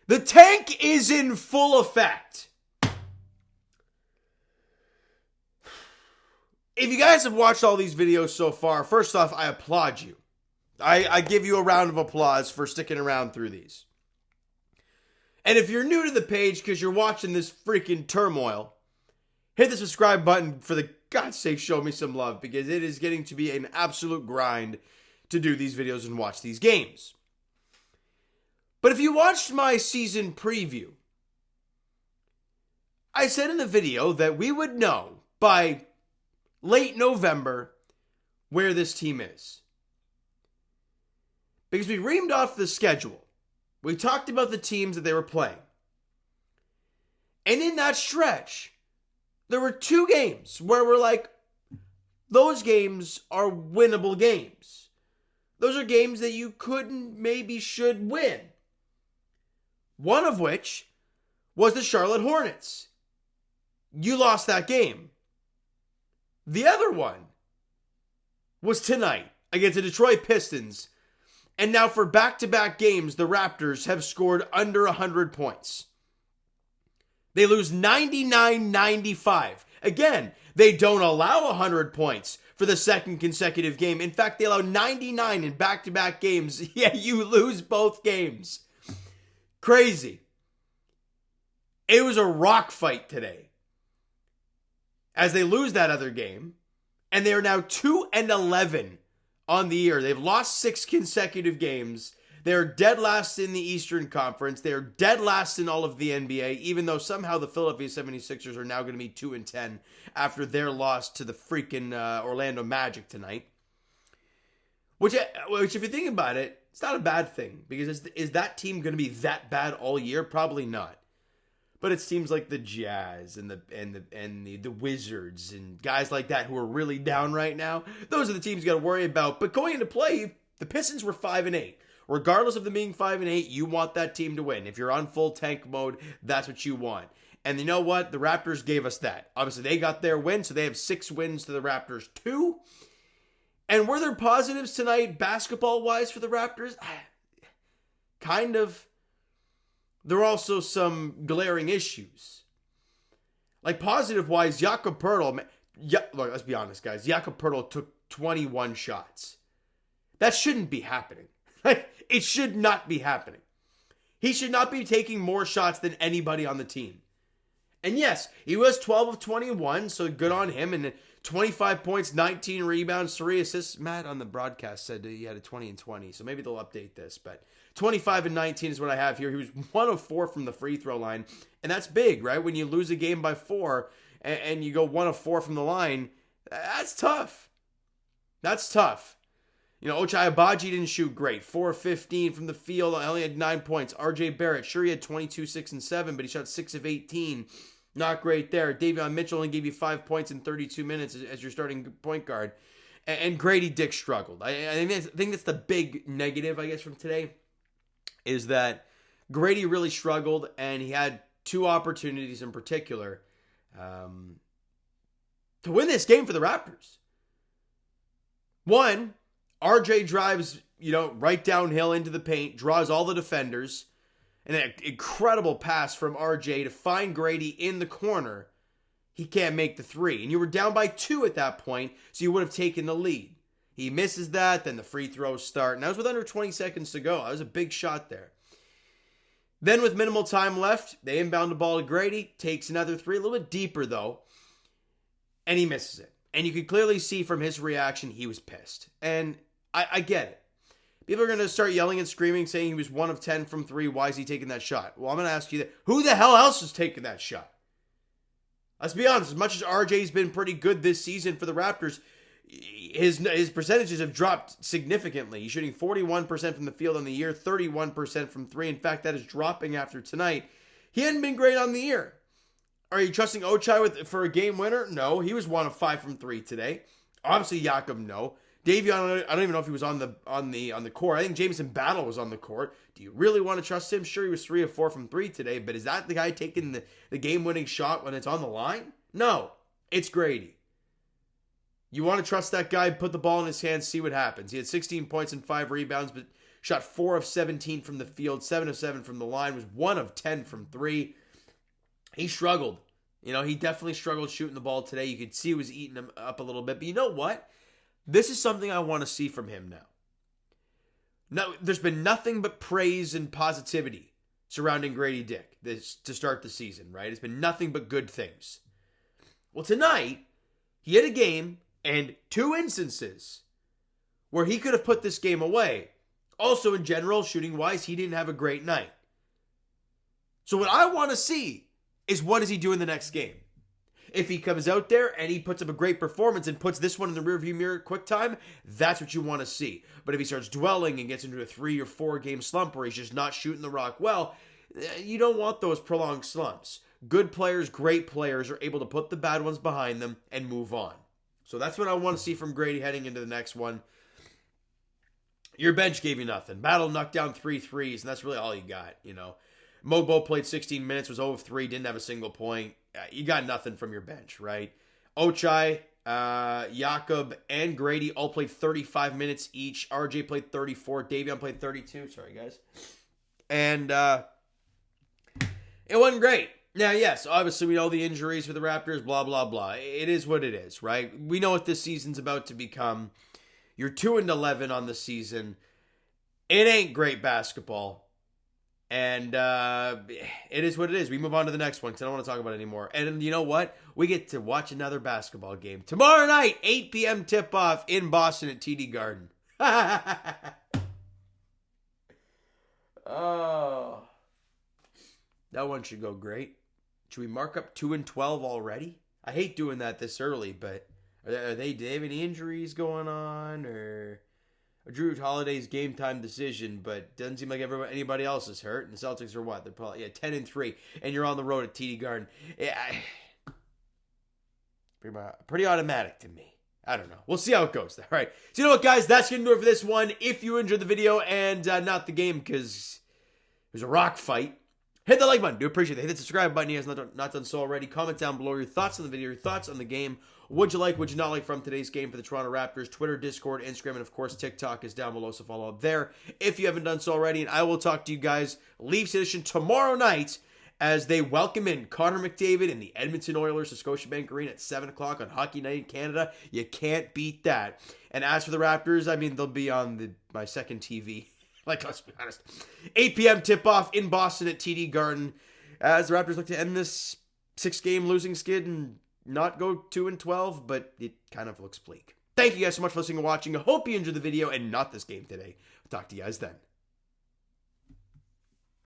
The tank is in full effect. If you guys have watched all these videos so far, first off, I applaud you. I give you a round of applause for sticking around through these. And if you're new to the page because you're watching this freaking turmoil, hit the subscribe button. For the God's sake, show me some love, because it is getting to be an absolute grind to do these videos and watch these games. But if you watched my season preview, I said in the video that we would know by late November where this team is. Because we reamed off the schedule. We talked about the teams that they were playing. And in that stretch, there were 2 games where we're like, those games are winnable games. Those are games that you couldn't, maybe should win. One of which was the Charlotte Hornets. You lost that game. The other one was tonight against the Detroit Pistons. And now for back-to-back games, the Raptors have scored under 100 points. They lose 99-95. Again, they don't allow 100 points for the second consecutive game. In fact, they allow 99 in back-to-back games. Yeah, you lose both games. Crazy. It was a rock fight today, as they lose that other game, and they are now 2-11 on the year. They've lost 6 consecutive games. They're dead last in the Eastern Conference. They're dead last in all of the NBA, even though somehow the Philadelphia 76ers are now going to be 2-10 after their loss to the freaking Orlando Magic tonight. Which, if you think about it, it's not a bad thing, because is that team going to be that bad all year? Probably not. But it's teams like the Jazz and the Wizards and guys like that who are really down right now. Those are the teams you got to worry about. But going into play, the Pistons were 5-8. Regardless of them being 5-8, you want that team to win. If you're on full tank mode, that's what you want. And you know what? The Raptors gave us that. Obviously, they got their win, so they have 6 wins to the Raptors 2. And were there positives tonight, basketball-wise, for the Raptors? Kind of. There are also some glaring issues. Like, positive-wise, Jakob Poeltl, look, let's be honest, guys. Jakob Poeltl took 21 shots. That shouldn't be happening. Like, it should not be happening. He should not be taking more shots than anybody on the team. And yes, he was 12 of 21, so good on him. And 25 points, 19 rebounds, 3 assists. Matt on the broadcast said he had a 20 and 20, so maybe they'll update this. But 25 and 19 is what I have here. He was 1 of 4 from the free throw line. And that's big, right? When you lose a game by 4 and you go 1 of 4 from the line, that's tough. That's tough. You know, Ochai Agbaji didn't shoot great. 4 of 15 from the field. Only had 9 points. RJ Barrett, sure, he had 22, 6, and 7, but he shot 6 of 18. Not great there. Davion Mitchell only gave you 5 points in 32 minutes as your starting point guard. And Grady Dick struggled. I think that's the big negative, I guess, from today, is that Grady really struggled, and he had 2 opportunities in particular to win this game for the Raptors. One, RJ drives, right downhill into the paint, draws all the defenders, and an incredible pass from RJ to find Grady in the corner. He can't make the 3. And you were down by 2 at that point, so you would have taken the lead. He misses that, then the free throws start. And that was with under 20 seconds to go. That was a big shot there. Then with minimal time left, they inbound the ball to Grady, takes another 3, a little bit deeper though, and he misses it. And you could clearly see from his reaction, he was pissed. And I get it. People are going to start yelling and screaming, saying he was 1 of 10 from 3. Why is he taking that shot? Well, I'm going to ask you that. Who the hell else is taking that shot? Let's be honest. As much as RJ's been pretty good this season for the Raptors, his percentages have dropped significantly. He's shooting 41% from the field on the year, 31% from 3. In fact, that is dropping after tonight. He hadn't been great on the year. Are you trusting Ochai for a game winner? No. He was 1 of 5 from 3 today. Obviously, Jakob, no. Davion, I don't even know if he was on the court. I think Jameson Battle was on the court. Do you really want to trust him? Sure, he was 3 of 4 from 3 today, but is that the guy taking the game-winning shot when it's on the line? No, it's Grady. You want to trust that guy, put the ball in his hands, see what happens. He had 16 points and 5 rebounds, but Shot 4 of 17 from the field, 7 of 7 from the line, was 1 of 10 from 3. He struggled. He definitely struggled shooting the ball today. You could see he was eating him up a little bit. But you know what? This is something I want to see from him now. No, there's been nothing but praise and positivity surrounding Grady Dick to start the season, right? It's been nothing but good things. Well, tonight, he had a game and 2 instances where he could have put this game away. Also, in general, shooting-wise, he didn't have a great night. So what I want to see is what does he do in the next game? If he comes out there and he puts up a great performance and puts this one in the rearview mirror quick time, that's what you want to see. But if he starts dwelling and gets into a 3 or 4 game slump where he's just not shooting the rock well, you don't want those prolonged slumps. Good players, great players are able to put the bad ones behind them and move on. So that's what I want to see from Grady heading into the next one. Your bench gave you nothing. Battle knocked down 3 threes, and that's really all you got, Mogbo played 16 minutes, was 0 of 3, didn't have a single point. You got nothing from your bench, right? Ochai, Jakob, and Grady all played 35 minutes each. RJ played 34. Davion played 32. Sorry, guys. And it wasn't great. Now, yes, obviously we know the injuries for the Raptors, blah, blah, blah. It is what it is, right? We know what this season's about to become. You're 2-11 on the season. It ain't great basketball. And it is what it is. We move on to the next one because I don't want to talk about it anymore. And you know what? We get to watch another basketball game. Tomorrow night, 8 p.m. tip-off in Boston at TD Garden. Oh. That one should go great. Should we mark up 2-12 already? I hate doing that this early, but do they have any injuries going on? Or Drew Holiday's game time decision, but doesn't seem like anybody else is hurt. And the Celtics are what? They're probably 10-3, and you're on the road at TD Garden. Pretty automatic to me. I don't know. We'll see how it goes. All right. So you know what, guys? That's going to do it for this one. If you enjoyed the video and not the game because it was a rock fight, hit the like button. Do appreciate it. Hit the subscribe button. You guys not done so already. Comment down below your thoughts on the video, your thoughts on the game. What'd you like, what'd you not like from today's game for the Toronto Raptors? Twitter, Discord, Instagram, and of course, TikTok is down below, so follow up there if you haven't done so already. And I will talk to you guys Leafs edition tomorrow night as they welcome in Connor McDavid and the Edmonton Oilers to Scotiabank Arena at 7 o'clock on Hockey Night in Canada. You can't beat that. And as for the Raptors, they'll be on my second TV. Let's be honest. 8 p.m. tip-off in Boston at TD Garden as the Raptors look to end this 6-game losing skid and not go 2-12, but it kind of looks bleak. Thank you guys so much for listening and watching. I hope you enjoyed the video and not this game today. I'll talk to you guys then.